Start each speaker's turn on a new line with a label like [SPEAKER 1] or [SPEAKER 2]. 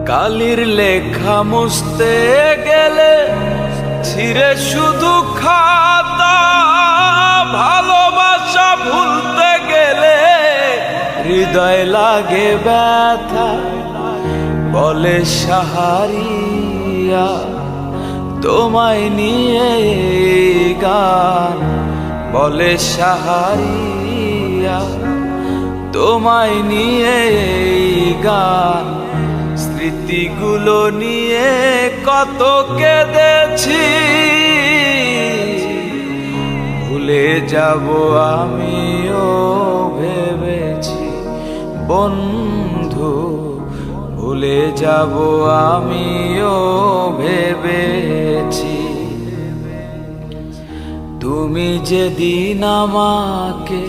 [SPEAKER 1] কালির লেখা মুছতে গেলে ছিঁড়ে শুধু খাতা, ভালোবাসা ভুলতে গেলে হৃদয় লাগে ব্যথা। বলে সাহারিয়া তোমায় নিয়ে গান, বলে সাহারিয়া তোমায় নিয়ে গান। স্মৃতিগুলো নিয়ে কত কেঁদেছি, ভুলে যাব আমিও ভেবেছি বন্ধু, ভুলে যাব আমিও ভেবেছি। তুমি যেদিন আমাকে